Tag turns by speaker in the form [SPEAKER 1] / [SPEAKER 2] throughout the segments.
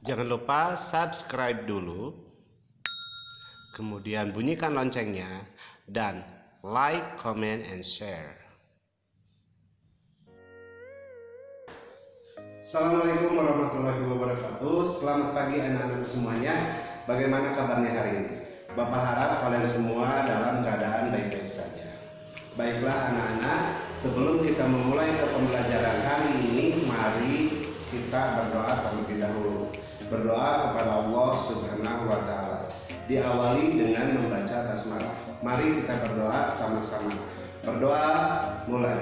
[SPEAKER 1] Jangan lupa subscribe dulu, kemudian bunyikan loncengnya, dan like, comment, and share. Assalamualaikum warahmatullahi wabarakatuh. Selamat pagi anak-anak semuanya. Bagaimana kabarnya hari ini? Bapak harap kalian semua dalam keadaan baik-baik saja. Baiklah anak-anak, sebelum kita memulai ke pembelajaran hari ini, mari kita berdoa terlebih dahulu. Berdoa kepada Allah Subhanahu wa Ta'ala. Diawali dengan membaca basmalah. Mari kita berdoa sama-sama. Berdoa mulai.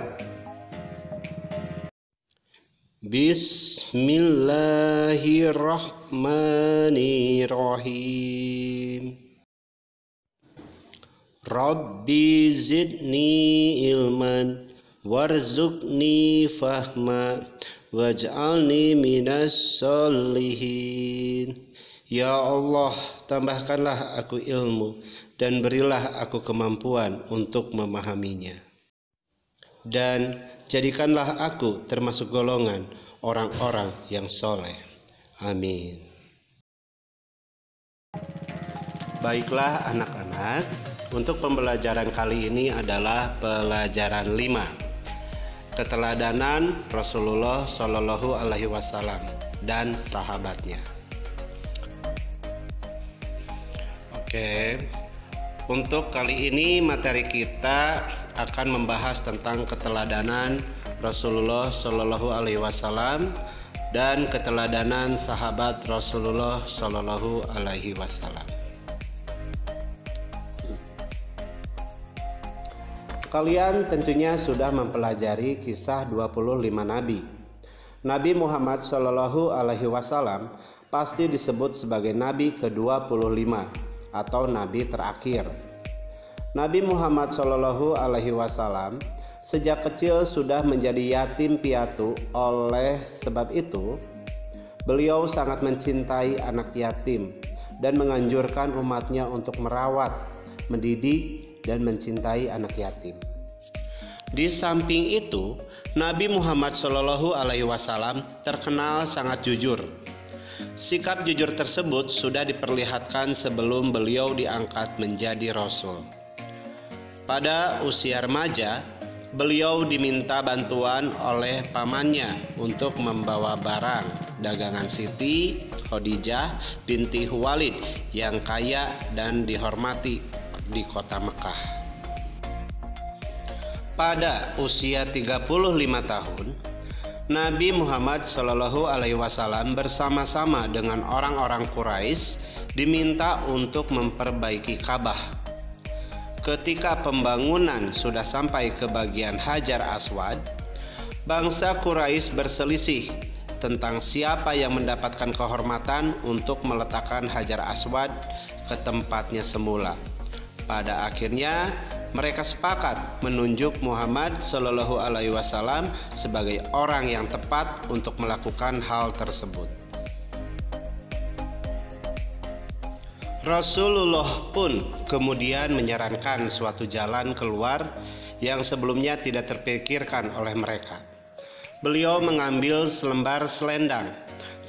[SPEAKER 1] Bismillahirrahmanirrahim. Rabbi zidni ilman warzuqni fahma waj'alni minas sholihin. Ya Allah, tambahkanlah aku ilmu dan berilah aku kemampuan untuk memahaminya. Dan jadikanlah aku termasuk golongan orang-orang yang soleh. Amin. Baiklah anak-anak, untuk pembelajaran kali ini adalah pelajaran 5. Keteladanan Rasulullah Shallallahu Alaihi Wasallam dan sahabatnya. Oke, untuk kali ini materi kita akan membahas tentang keteladanan Rasulullah Shallallahu Alaihi Wasallam dan keteladanan sahabat Rasulullah Shallallahu Alaihi Wasallam. Kalian tentunya sudah mempelajari kisah 25 nabi. Nabi Muhammad Shallallahu Alaihi Wasallam pasti disebut sebagai nabi ke-25 atau nabi terakhir. Nabi Muhammad Shallallahu Alaihi Wasallam sejak kecil sudah menjadi yatim piatu. Oleh sebab itu, beliau sangat mencintai anak yatim dan menganjurkan umatnya untuk merawat, mendidik, dan mencintai anak yatim. Di samping itu, Nabi Muhammad Shallallahu Alaihi Wasallam terkenal sangat jujur. Sikap jujur tersebut sudah diperlihatkan sebelum beliau diangkat menjadi Rasul. Pada usia remaja, beliau diminta bantuan oleh pamannya untuk membawa barang dagangan Siti Khadijah binti Khuwailid yang kaya dan dihormati di kota Mekah. Pada usia 35 tahun, Nabi Muhammad Shallallahu Alaihi Wasallam bersama-sama dengan orang-orang Quraisy diminta untuk memperbaiki Ka'bah. Ketika pembangunan sudah sampai ke bagian Hajar Aswad, bangsa Quraisy berselisih tentang siapa yang mendapatkan kehormatan untuk meletakkan Hajar Aswad ke tempatnya semula. Pada akhirnya mereka sepakat menunjuk Muhammad Shallallahu Alaihi Wasallam sebagai orang yang tepat untuk melakukan hal tersebut. Rasulullah pun kemudian menyarankan suatu jalan keluar yang sebelumnya tidak terpikirkan oleh mereka. Beliau mengambil selembar selendang.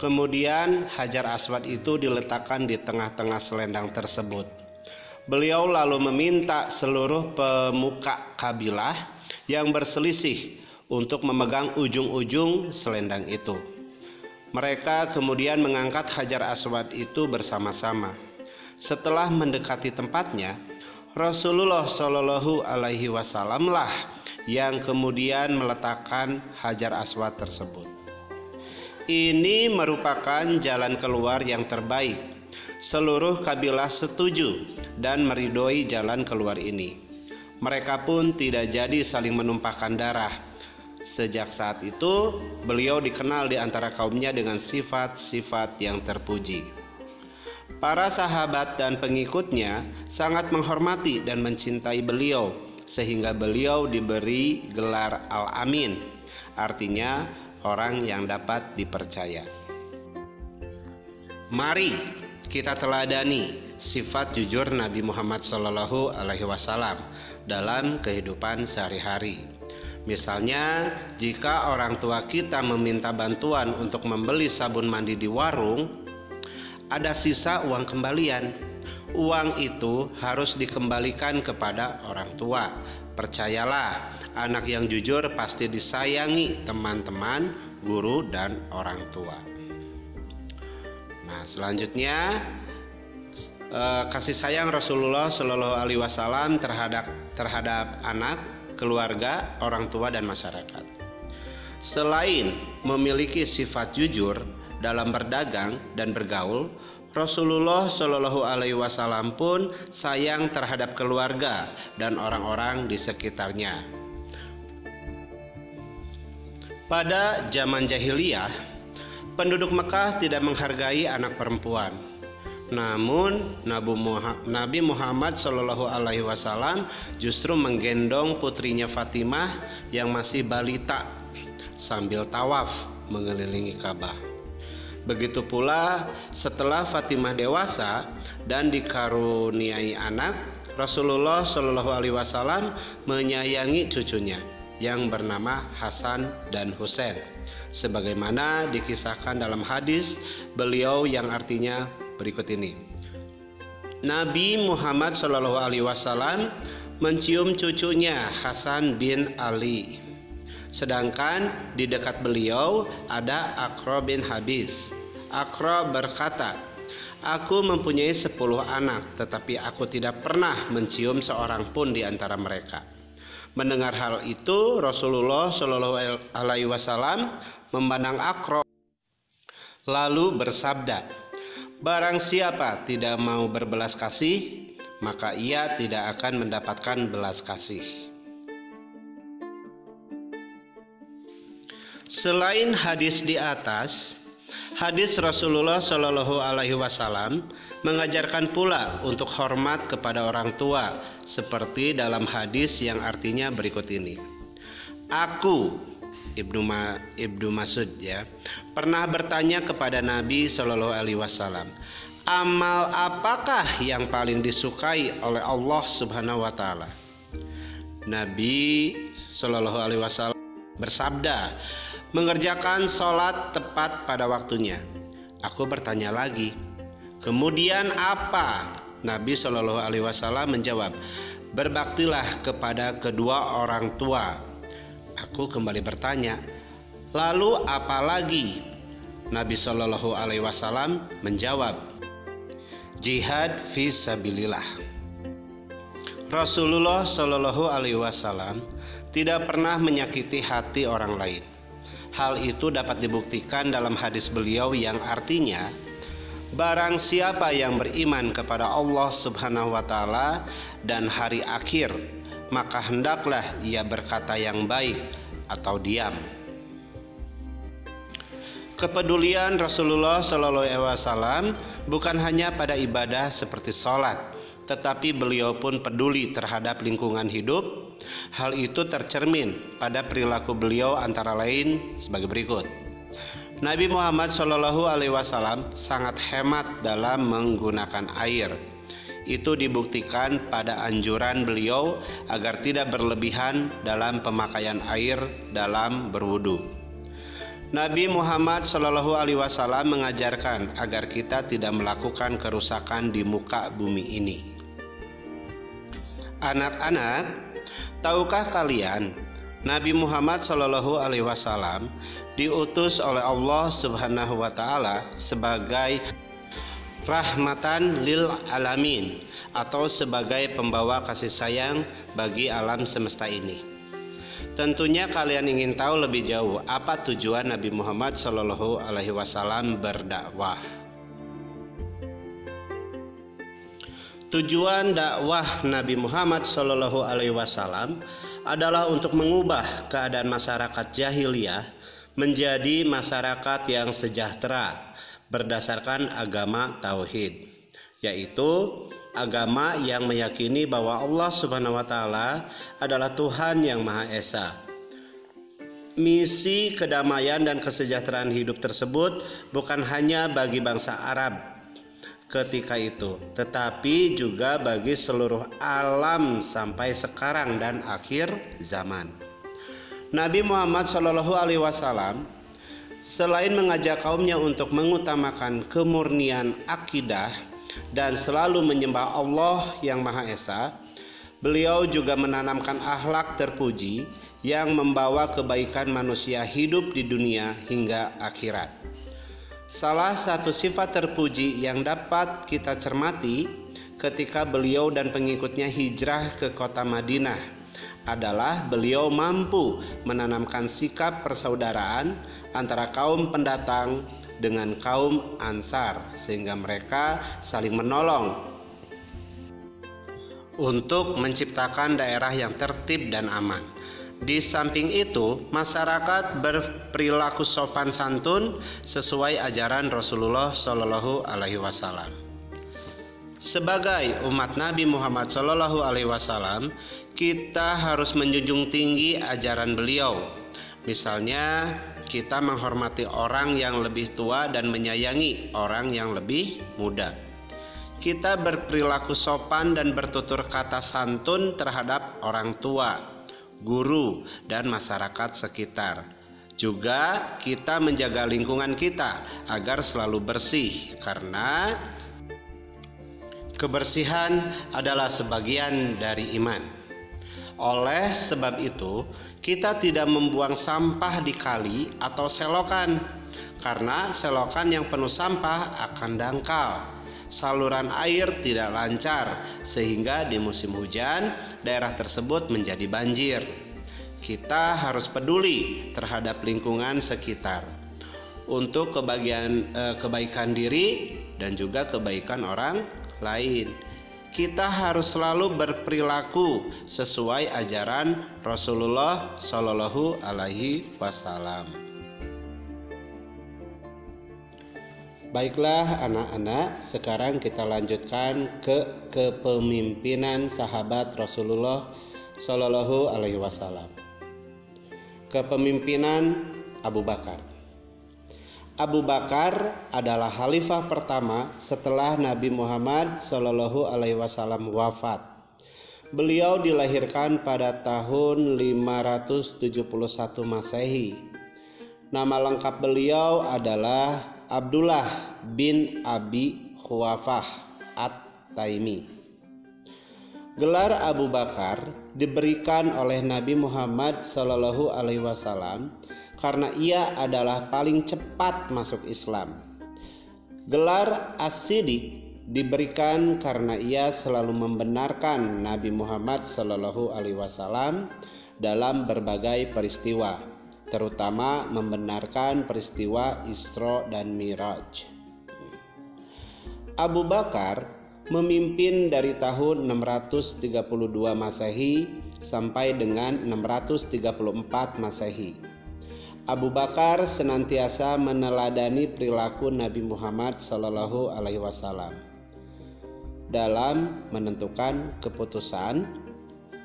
[SPEAKER 1] Kemudian Hajar Aswad itu diletakkan di tengah-tengah selendang tersebut. Beliau lalu meminta seluruh pemuka kabilah yang berselisih untuk memegang ujung-ujung selendang itu. Mereka kemudian mengangkat Hajar Aswad itu bersama-sama. Setelah mendekati tempatnya, Rasulullah Shallallahu Alaihi Wasallam lah yang kemudian meletakkan Hajar Aswad tersebut. Ini merupakan jalan keluar yang terbaik. Seluruh kabilah setuju dan meridhoi jalan keluar ini. Mereka pun tidak jadi saling menumpahkan darah. Sejak saat itu, beliau dikenal di antara kaumnya dengan sifat-sifat yang terpuji. Para sahabat dan pengikutnya sangat menghormati dan mencintai beliau, sehingga beliau diberi gelar Al-Amin, artinya orang yang dapat dipercaya. Mari kita teladani sifat jujur Nabi Muhammad Sallallahu Alaihi Wasallam dalam kehidupan sehari-hari. Misalnya, jika orang tua kita meminta bantuan untuk membeli sabun mandi di warung, ada sisa uang kembalian. Uang itu harus dikembalikan kepada orang tua. Percayalah, anak yang jujur pasti disayangi teman-teman, guru, dan orang tua. Nah, selanjutnya kasih sayang Rasulullah Shallallahu Alaihi Wasallam terhadap anak, keluarga, orang tua, dan masyarakat. Selain memiliki sifat jujur dalam berdagang dan bergaul, Rasulullah Shallallahu Alaihi Wasallam pun sayang terhadap keluarga dan orang-orang di sekitarnya. Pada zaman jahiliyah, penduduk Mekah tidak menghargai anak perempuan. Namun Nabi Muhammad Shallallahu Alaihi Wasallam justru menggendong putrinya Fatimah yang masih balita sambil tawaf mengelilingi Ka'bah. Begitu pula setelah Fatimah dewasa dan dikaruniai anak, Rasulullah Shallallahu Alaihi Wasallam menyayangi cucunya yang bernama Hasan dan Husain, sebagaimana dikisahkan dalam hadis beliau yang artinya berikut ini. Nabi Muhammad Shallallahu Alaihi Wasallam mencium cucunya Hasan bin Ali, sedangkan di dekat beliau ada Aqra bin Habis. Aqra berkata, "Aku mempunyai 10 anak, tetapi aku tidak pernah mencium seorang pun di antara mereka." Mendengar hal itu, Rasulullah Shallallahu Alaihi Wasallam memandang Aqra lalu bersabda, "Barang siapa tidak mau berbelas kasih, maka ia tidak akan mendapatkan belas kasih." Selain hadis di atas, hadis Rasulullah Shallallahu Alaihi Wasallam mengajarkan pula untuk hormat kepada orang tua, seperti dalam hadis yang artinya berikut ini. Aku, Ibnu Mas'ud ya, pernah bertanya kepada Nabi Shallallahu Alaihi Wasallam, amal apakah yang paling disukai oleh Allah Subhanahu Wa Taala? Nabi Shallallahu Alaihi Wasallam bersabda, mengerjakan sholat tepat pada waktunya. Aku bertanya lagi, kemudian apa? Nabi Shallallahu Alaihi Wasallam menjawab, berbaktilah kepada kedua orang tua. Aku kembali bertanya, lalu apa lagi? Nabi Shallallahu Alaihi Wasallam menjawab, jihad fi sabilillah. Rasulullah Shallallahu Alaihi Wasallam tidak pernah menyakiti hati orang lain. Hal itu dapat dibuktikan dalam hadis beliau yang artinya, barang siapa yang beriman kepada Allah Subhanahu wa Ta'ala dan hari akhir, maka hendaklah ia berkata yang baik atau diam. Kepedulian Rasulullah Shallallahu Alaihi Wasallam bukan hanya pada ibadah seperti sholat, tetapi beliau pun peduli terhadap lingkungan hidup. Hal itu tercermin pada perilaku beliau antara lain sebagai berikut. Nabi Muhammad Shallallahu Alaihi Wasallam sangat hemat dalam menggunakan air. Itu dibuktikan pada anjuran beliau agar tidak berlebihan dalam pemakaian air dalam berwudu. Nabi Muhammad Shallallahu Alaihi Wasallam mengajarkan agar kita tidak melakukan kerusakan di muka bumi ini. Anak-anak, tahukah kalian Nabi Muhammad Shallallahu Alaihi Wasallam diutus oleh Allah Subhanahu wa Ta'ala sebagai rahmatan lil alamin atau sebagai pembawa kasih sayang bagi alam semesta ini. Tentunya kalian ingin tahu lebih jauh apa tujuan Nabi Muhammad Shallallahu Alaihi Wasallam berdakwah. Tujuan dakwah Nabi Muhammad Shallallahu Alaihi Wasallam adalah untuk mengubah keadaan masyarakat jahiliyah menjadi masyarakat yang sejahtera berdasarkan agama tauhid, yaitu agama yang meyakini bahwa Allah Subhanahu wa Ta'ala adalah Tuhan yang Maha Esa. Misi kedamaian dan kesejahteraan hidup tersebut bukan hanya bagi bangsa Arab ketika itu, tetapi juga bagi seluruh alam sampai sekarang dan akhir zaman. Nabi Muhammad SAW selain mengajak kaumnya untuk mengutamakan kemurnian akidah dan selalu menyembah Allah yang Maha Esa, beliau juga menanamkan akhlak terpuji yang membawa kebaikan manusia hidup di dunia hingga akhirat. Salah satu sifat terpuji yang dapat kita cermati ketika beliau dan pengikutnya hijrah ke kota Madinah adalah beliau mampu menanamkan sikap persaudaraan antara kaum pendatang dengan kaum Ansar, sehingga mereka saling menolong untuk menciptakan daerah yang tertib dan aman. Di samping itu, masyarakat berperilaku sopan santun sesuai ajaran Rasulullah Shallallahu Alaihi Wasallam. Sebagai umat Nabi Muhammad Shallallahu Alaihi Wasallam, kita harus menjunjung tinggi ajaran beliau. Misalnya, kita menghormati orang yang lebih tua dan menyayangi orang yang lebih muda. Kita berperilaku sopan dan bertutur kata santun terhadap orang tua, guru, dan masyarakat sekitar. Juga kita menjaga lingkungan kita agar selalu bersih, karena kebersihan adalah sebagian dari iman. Oleh sebab itu, kita tidak membuang sampah di kali atau selokan, karena selokan yang penuh sampah akan dangkal. Saluran air tidak lancar, sehingga di musim hujan daerah tersebut menjadi banjir. Kita harus peduli terhadap lingkungan sekitar untuk kebaikan diri dan juga kebaikan orang lain. Kita harus selalu berperilaku sesuai ajaran Rasulullah Shallallahu Alaihi Wasallam. Baiklah anak-anak, sekarang kita lanjutkan ke kepemimpinan sahabat Rasulullah Shallallahu Alaihi Wasallam. Kepemimpinan Abu Bakar. Abu Bakar adalah khalifah pertama setelah Nabi Muhammad Shallallahu Alaihi Wasallam wafat. Beliau dilahirkan pada tahun 571 Masehi. Nama lengkap beliau adalah Abdullah bin Abi Khuwafah At-Taimi. Gelar Abu Bakar diberikan oleh Nabi Muhammad Shallallahu Alaihi Wasallam karena ia adalah paling cepat masuk Islam. Gelar As-Siddiq diberikan karena ia selalu membenarkan Nabi Muhammad Shallallahu Alaihi Wasallam dalam berbagai peristiwa, terutama membenarkan peristiwa Isra dan Miraj. Abu Bakar memimpin dari tahun 632 Masehi sampai dengan 634 Masehi. Abu Bakar senantiasa meneladani perilaku Nabi Muhammad Shallallahu Alaihi Wasallam. Dalam menentukan keputusan,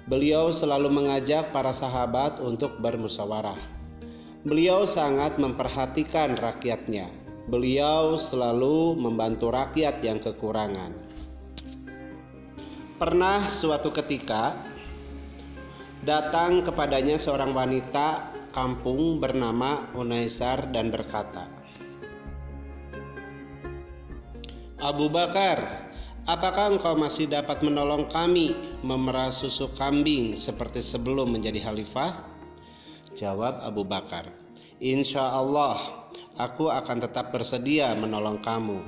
[SPEAKER 1] beliau selalu mengajak para sahabat untuk bermusyawarah. Beliau sangat memperhatikan rakyatnya. Beliau selalu membantu rakyat yang kekurangan. Pernah suatu ketika datang kepadanya seorang wanita kampung bernama Unaisar dan berkata, "Abu Bakar, apakah engkau masih dapat menolong kami memerah susu kambing seperti sebelum menjadi khalifah?" Jawab Abu Bakar, "Insya Allah, aku akan tetap bersedia menolong kamu."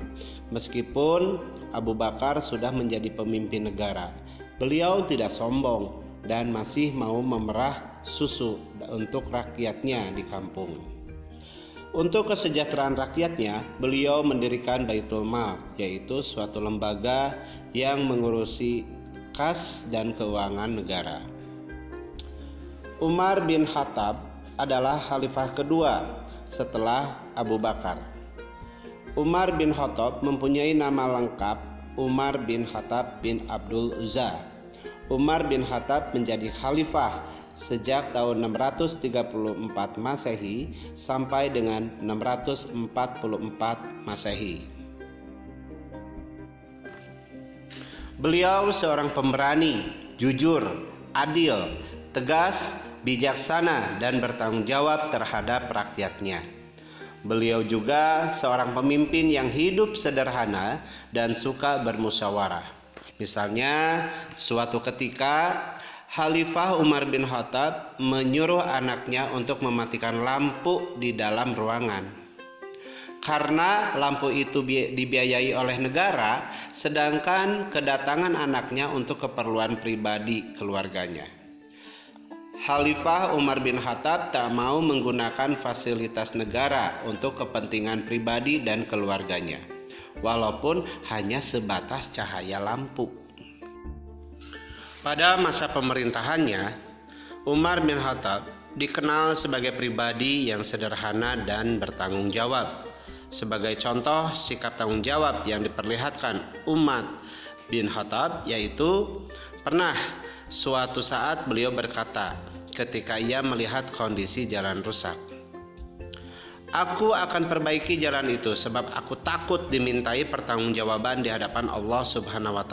[SPEAKER 1] Meskipun Abu Bakar sudah menjadi pemimpin negara, beliau tidak sombong dan masih mau memerah susu untuk rakyatnya di kampung. Untuk kesejahteraan rakyatnya, beliau mendirikan Baitul Mal, yaitu suatu lembaga yang mengurusi kas dan keuangan negara. Umar bin Khattab adalah khalifah kedua setelah Abu Bakar. Umar bin Khattab mempunyai nama lengkap Umar bin Khattab bin Abdul Uzza. Umar bin Khattab menjadi khalifah sejak tahun 634 Masehi sampai dengan 644 Masehi. Beliau seorang pemberani, jujur, adil, tegas, bijaksana, dan bertanggung jawab terhadap rakyatnya. Beliau juga seorang pemimpin yang hidup sederhana dan suka bermusyawarah. Misalnya, suatu ketika Khalifah Umar bin Khattab menyuruh anaknya untuk mematikan lampu di dalam ruangan. Karena lampu itu dibiayai oleh negara, sedangkan kedatangan anaknya untuk keperluan pribadi keluarganya. Khalifah Umar bin Khattab tak mau menggunakan fasilitas negara untuk kepentingan pribadi dan keluarganya, walaupun hanya sebatas cahaya lampu. Pada masa pemerintahannya, Umar bin Khattab dikenal sebagai pribadi yang sederhana dan bertanggung jawab. Sebagai contoh sikap tanggung jawab yang diperlihatkan Umar bin Khattab yaitu pernah suatu saat beliau berkata ketika ia melihat kondisi jalan rusak, "Aku akan perbaiki jalan itu sebab aku takut dimintai pertanggungjawaban di hadapan Allah Subhanahu wa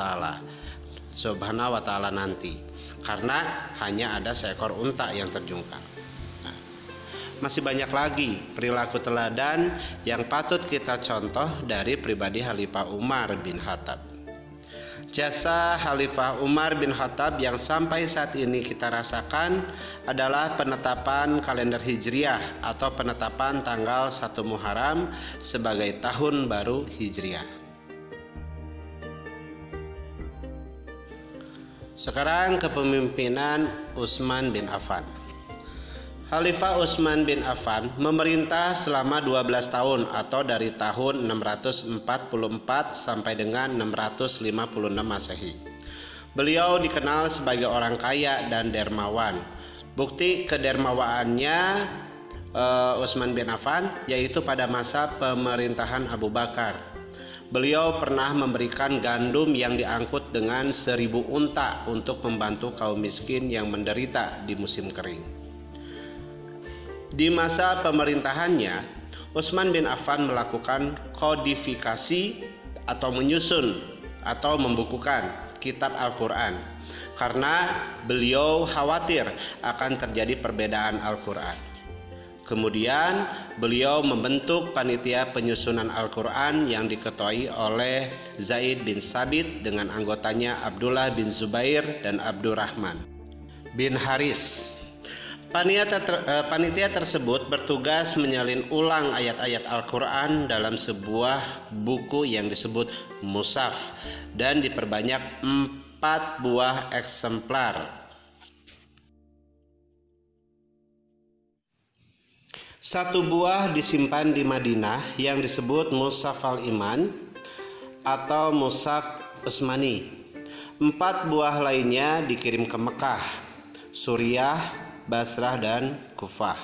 [SPEAKER 1] Ta'ala nanti, karena hanya ada seekor unta yang terjungkal." Masih banyak lagi perilaku teladan yang patut kita contoh dari pribadi Khalifah Umar bin Khattab. Jasa Khalifah Umar bin Khattab yang sampai saat ini kita rasakan adalah penetapan kalender Hijriah atau penetapan tanggal 1 Muharram sebagai tahun baru Hijriah. Sekarang kepemimpinan Utsman bin Affan. Khalifah Utsman bin Affan memerintah selama 12 tahun atau dari tahun 644 sampai dengan 656 Masehi. Beliau dikenal sebagai orang kaya dan dermawan. Bukti kedermawaannya Utsman bin Affan yaitu pada masa pemerintahan Abu Bakar. Beliau pernah memberikan gandum yang diangkut dengan 1000 unta untuk membantu kaum miskin yang menderita di musim kering. Di masa pemerintahannya, Utsman bin Affan melakukan kodifikasi atau menyusun atau membukukan kitab Al-Quran karena beliau khawatir akan terjadi perbedaan Al-Quran. Kemudian beliau membentuk panitia penyusunan Al-Quran yang diketuai oleh Zaid bin Sabit dengan anggotanya Abdullah bin Zubair dan Abdurrahman bin Haris. Panitia tersebut bertugas menyalin ulang ayat-ayat Al-Quran dalam sebuah buku yang disebut Mushaf dan diperbanyak 4 buah eksemplar. Satu buah disimpan di Madinah yang disebut Mushaf al-Iman atau Mushaf Utsmani. 4 buah lainnya dikirim ke Mekah, Suriah, Basrah, dan Kufah.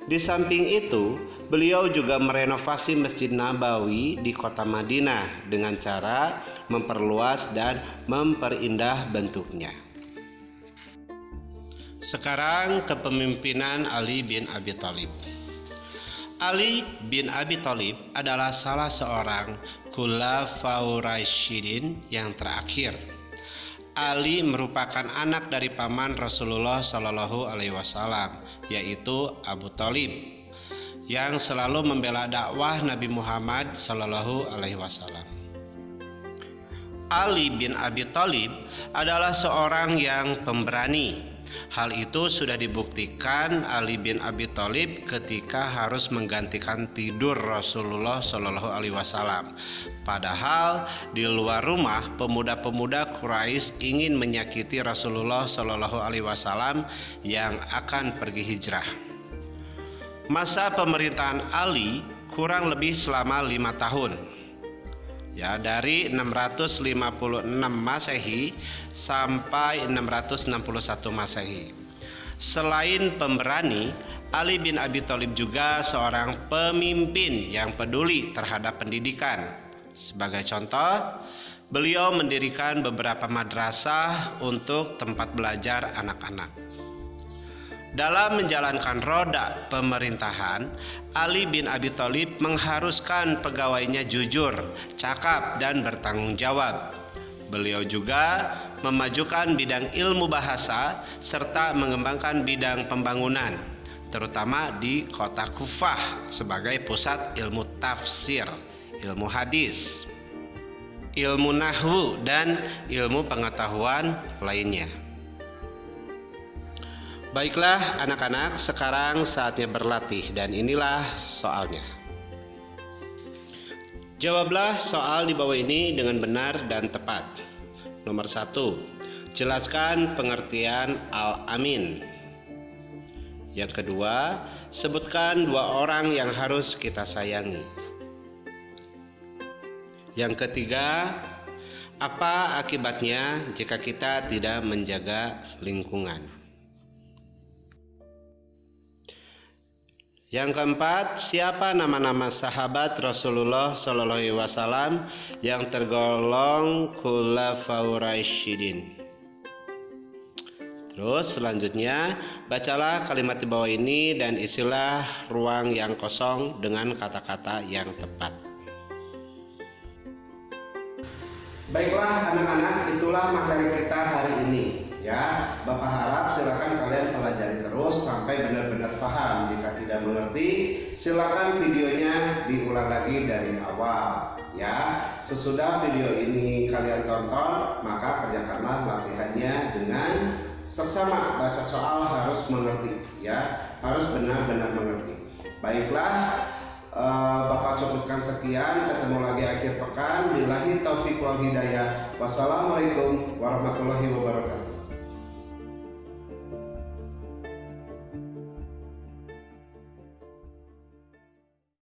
[SPEAKER 1] Di samping itu, beliau juga merenovasi Masjid Nabawi di kota Madinah dengan cara memperluas dan memperindah bentuknya. Sekarang kepemimpinan Ali bin Abi Thalib. Ali bin Abi Thalib adalah salah seorang Khulafaur Rasyidin yang terakhir. Ali merupakan anak dari paman Rasulullah Shallallahu Alaihi Wasallam, yaitu Abu Thalib, yang selalu membela dakwah Nabi Muhammad Shallallahu Alaihi Wasallam. Ali bin Abi Thalib adalah seorang yang pemberani. Hal itu sudah dibuktikan Ali bin Abi Thalib ketika harus menggantikan tidur Rasulullah Shallallahu Alaihi Wasallam. Padahal di luar rumah pemuda-pemuda Quraisy ingin menyakiti Rasulullah Shallallahu Alaihi Wasallam yang akan pergi hijrah. Masa pemerintahan Ali kurang lebih selama 5 tahun. Dari 656 Masehi sampai 661 Masehi. Selain pemberani, Ali bin Abi Thalib juga seorang pemimpin yang peduli terhadap pendidikan. Sebagai contoh, beliau mendirikan beberapa madrasah untuk tempat belajar anak-anak. Dalam menjalankan roda pemerintahan, Ali bin Abi Thalib mengharuskan pegawainya jujur, cakap, dan bertanggung jawab. Beliau juga memajukan bidang ilmu bahasa serta mengembangkan bidang pembangunan, terutama di kota Kufah sebagai pusat ilmu tafsir, ilmu hadis, ilmu nahwu, dan ilmu pengetahuan lainnya. Baiklah anak-anak, sekarang saatnya berlatih dan inilah soalnya. Jawablah soal di bawah ini dengan benar dan tepat. Nomor 1, jelaskan pengertian al-amin. Yang kedua, sebutkan 2 orang yang harus kita sayangi. Yang ketiga, apa akibatnya jika kita tidak menjaga lingkungan? Yang keempat, siapa nama-nama sahabat Rasulullah SAW yang tergolong Khulafaur Rasyidin? Terus selanjutnya, bacalah kalimat di bawah ini dan isilah ruang yang kosong dengan kata-kata yang tepat. Baiklah anak-anak, itulah materi kita hari ini. Ya, Bapak harap silakan kalian pelajari terus sampai benar-benar paham. Jika tidak mengerti, silakan videonya diulang lagi dari awal. Ya, sesudah video ini kalian tonton, maka kerjakanlah latihannya dengan seksama. Baca soal harus mengerti, ya, harus benar-benar mengerti. Baiklah, Bapak cukupkan sekian. Ketemu lagi akhir pekan. Billahi taufiq wal hidayah. Wassalamualaikum warahmatullahi wabarakatuh.